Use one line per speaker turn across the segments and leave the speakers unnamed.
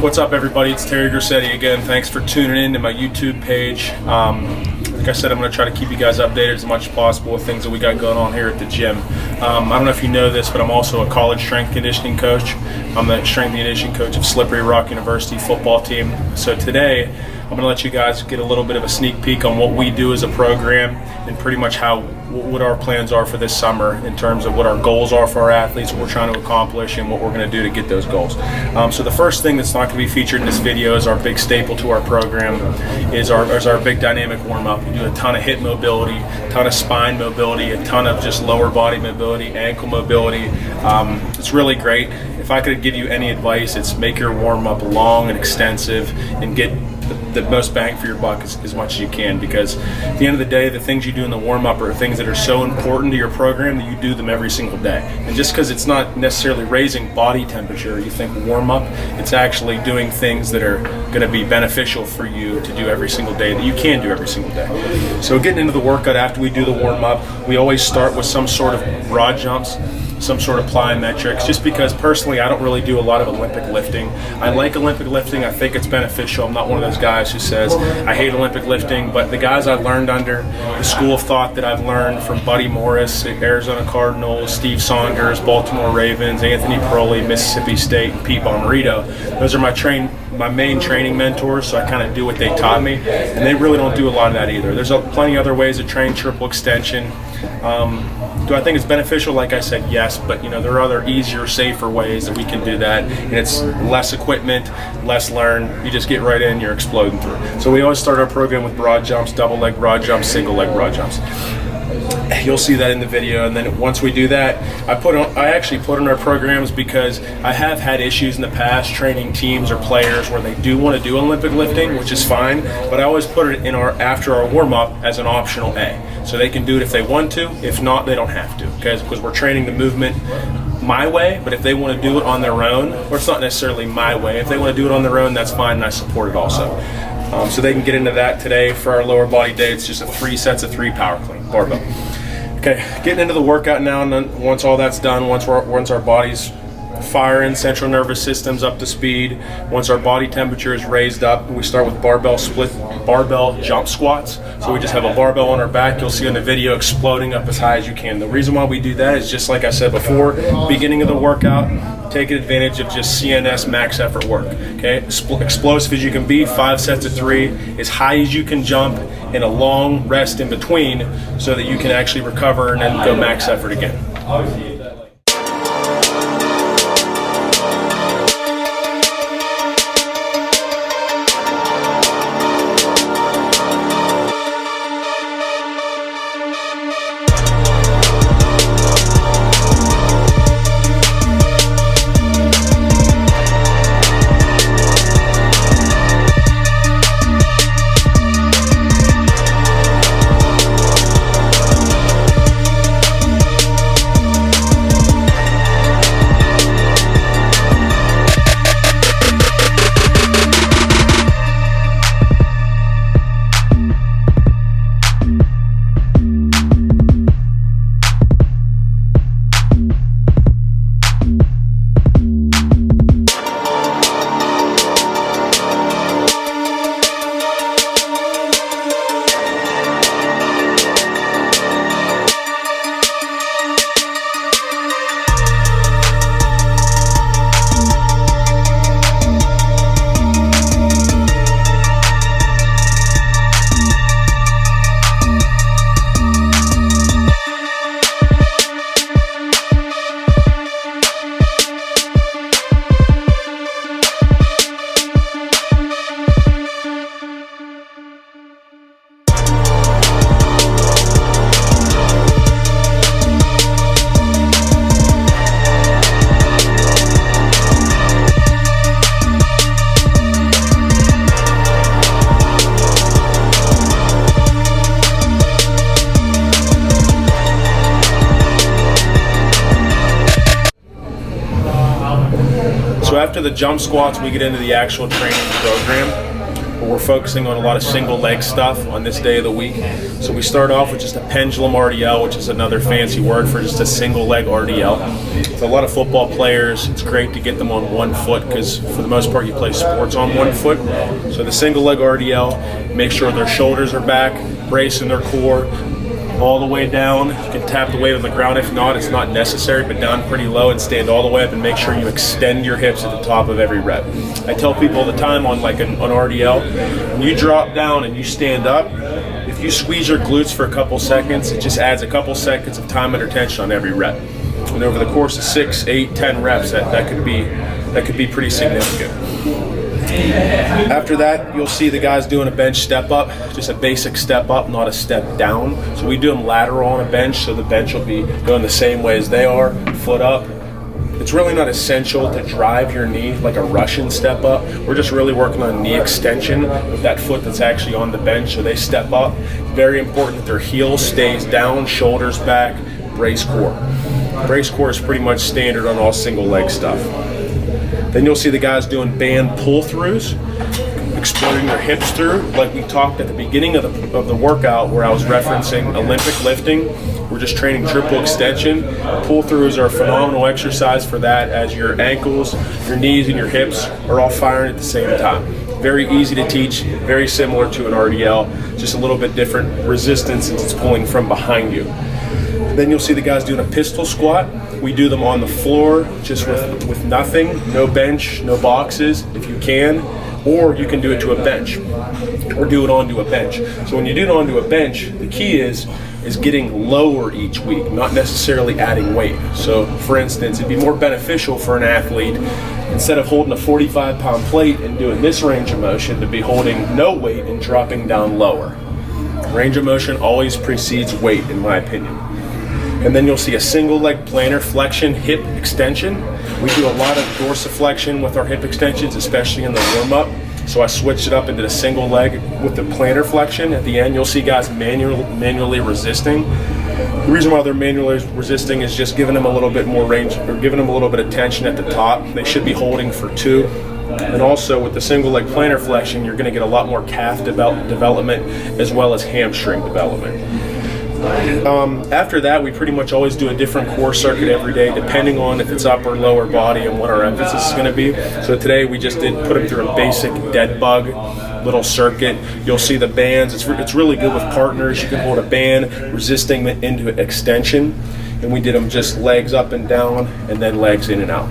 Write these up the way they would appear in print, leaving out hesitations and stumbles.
What's up, everybody? It's Terry Grassetti again. Thanks for tuning in to my YouTube page. Like I said, I'm going to try to keep you guys updated as much as possible with things that we got going on here at the gym. I don't know if you know this, but I'm also a college strength conditioning coach. I'm the strength and conditioning coach of Slippery Rock University football team. So today, I'm going to let you guys get a little bit of a sneak peek on what we do as a program and pretty much what our plans are for this summer in terms of what our goals are for our athletes, what we're trying to accomplish, and what we're going to do to get those goals. So the first thing that's not going to be featured in this video is our big staple to our program is our big dynamic warm-up. We do a ton of hip mobility, a ton of spine mobility, a ton of just lower body mobility, ankle mobility. It's really great. If I could give you any advice, it's make your warm-up long and extensive and get the most bang for your buck as much as you can, because at the end of the day, the things you do in the warm-up are things that are so important to your program that you do them every single day. And just because it's not necessarily raising body temperature, you think warm-up, it's actually doing things that are going to be beneficial for you to do every single day, that you can do every single day. So getting into the workout after we do the warm-up, we always start with some sort of broad jumps, some sort of plyometrics, just because personally I don't really do a lot of Olympic lifting. I like Olympic lifting. I think it's beneficial. I'm not one of those guys who says I hate Olympic lifting, but the guys I've learned under, the school of thought that I've learned from Buddy Morris, Arizona Cardinals, Steve Saunders, Baltimore Ravens, Anthony Peroli, Mississippi State, and Pete Bomarito, those are my main training mentors, so I kind of do what they taught me, and they really don't do a lot of that either. There's plenty of other ways to train triple extension. Do I think it's beneficial? Like I said, yes, but there are other easier, safer ways that we can do that, and it's less equipment, less learn. You just get right in, you're exploding through. So we always start our program with broad jumps, double leg broad jumps, single leg broad jumps. You'll see that in the video, and then once we do that, I actually put on our programs because I have had issues in the past training teams or players where they do want to do Olympic lifting, which is fine, but I always put it in after our warm-up as an optional A. So they can do it if they want to, if not, they don't have to, because we're training the movement my way, but if they want to do it on their own, or it's not necessarily my way, if they want to do it on their own, that's fine, and I support it also. So they can get into that today for our lower body day. It's just 3 sets of 3 power clean, barbell. Okay, getting into the workout now, and then once all that's done, once our body's firing, central nervous system's up to speed, once our body temperature is raised up, we start with barbell jump squats. So we just have a barbell on our back. You'll see in the video exploding up as high as you can. The reason why we do that is just like I said before, beginning of the workout, taking advantage of just CNS max effort work. Okay, explosive as you can be, 5 sets of 3, as high as you can jump, and a long rest in between so that you can actually recover and then go max effort again. So after the jump squats, we get into the actual training program. but we're focusing on a lot of single leg stuff on this day of the week. So we start off with just a Pendulum RDL, which is another fancy word for just a single leg RDL. For a lot of football players, it's great to get them on one foot because for the most part you play sports on one foot. So the single leg RDL, make sure their shoulders are back, bracing their core all the way down. You can tap the weight on the ground if not, it's not necessary, but down pretty low and stand all the way up and make sure you extend your hips at the top of every rep. I tell people all the time on like an RDL, when you drop down and you stand up, if you squeeze your glutes for a couple seconds, it just adds a couple seconds of time under tension on every rep. And over the course of 6, 8, 10 reps, that could be pretty significant. After that, you'll see the guys doing a bench step up, just a basic step up, not a step down. So we do them lateral on a bench, so the bench will be going the same way as they are, foot up. It's really not essential to drive your knee like a Russian step up. We're just really working on knee extension with that foot that's actually on the bench, so they step up. Very important that their heel stays down, shoulders back, brace core. Brace core is pretty much standard on all single leg stuff. Then you'll see the guys doing band pull-throughs, exploding their hips through, like we talked at the beginning of the workout where I was referencing Olympic lifting. We're just training triple extension. Pull-throughs are a phenomenal exercise for that, as your ankles, your knees, and your hips are all firing at the same time. Very easy to teach, very similar to an RDL, just a little bit different resistance since it's pulling from behind you. Then you'll see the guys doing a pistol squat. We do them on the floor, just with nothing, no bench, no boxes, if you can, or you can do it to a bench, or do it onto a bench. So when you do it onto a bench, the key is getting lower each week, not necessarily adding weight. So for instance, it'd be more beneficial for an athlete, instead of holding a 45-pound plate and doing this range of motion, to be holding no weight and dropping down lower. Range of motion always precedes weight, in my opinion. And then you'll see a single leg plantar flexion hip extension. We do a lot of dorsiflexion with our hip extensions, especially in the warm-up. So I switched it up into the single leg with the plantar flexion. At the end, you'll see guys manually resisting. The reason why they're manually resisting is just giving them a little bit more range, or giving them a little bit of tension at the top. They should be holding for 2. And also with the single leg plantar flexion, you're gonna get a lot more calf development as well as hamstring development. After that, we pretty much always do a different core circuit every day, depending on if it's upper, lower body, and what our emphasis is going to be. So today we just did put them through a basic dead bug little circuit. You'll see the bands. It's really good with partners. You can hold a band, resisting into extension, and we did them just legs up and down, and then legs in and out.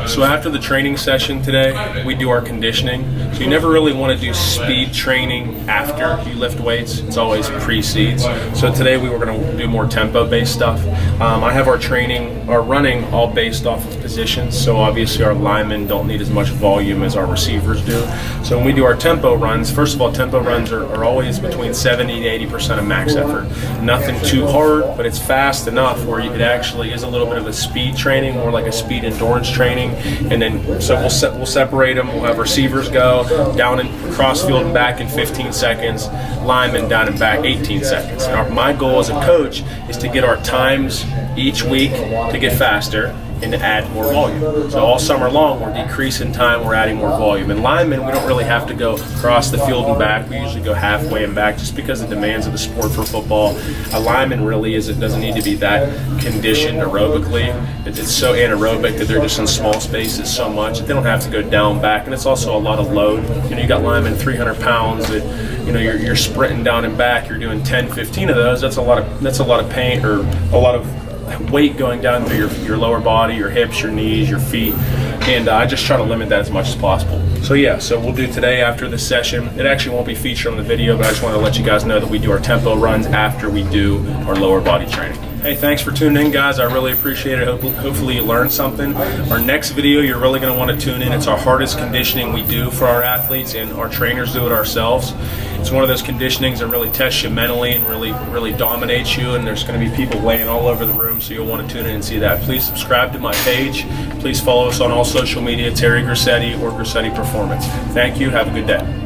So after the training session today, we do our conditioning. So you never really want to do speed training after you lift weights. It's always precedes. So today we were going to do more tempo-based stuff. I have our running all based off of positions. So obviously our linemen don't need as much volume as our receivers do. So when we do our tempo runs, first of all, tempo runs are always between 70 to 80% of max effort. Nothing too hard, but it's fast enough where it actually is a little bit of a speed training, more like a speed endurance training. And then so we'll separate them. We'll have receivers go down and cross field and back in 15 seconds, linemen down and back 18 seconds. And my goal as a coach is to get our times each week to get faster and to add more volume. So all summer long, we're decreasing time, we're adding more volume. And linemen, we don't really have to go across the field and back. We usually go halfway and back just because of the demands of the sport for football. A lineman really doesn't need to be that conditioned aerobically. It's so anaerobic that they're just in small spaces so much that they don't have to go down back. And it's also a lot of load. You got linemen 300 pounds that you're sprinting down and back. You're doing 10, 15 of those. That's a lot of pain, or a lot of weight going down through your lower body, your hips, your knees, your feet, and I just try to limit that as much as possible. So yeah, so we'll do today after this session. It actually won't be featured on the video, but I just want to let you guys know that we do our tempo runs after we do our lower body training. Hey, thanks for tuning in, guys. I really appreciate it. Hopefully you learned something. Our next video, you're really going to want to tune in. It's our hardest conditioning we do for our athletes, and our trainers do it ourselves. It's one of those conditionings that really tests you mentally and really dominates you, and there's going to be people laying all over the room, so you'll want to tune in and see that. Please subscribe to my page. Please follow us on all social media, Terry Grissetti or Grissetti Performance. Thank you. Have a good day.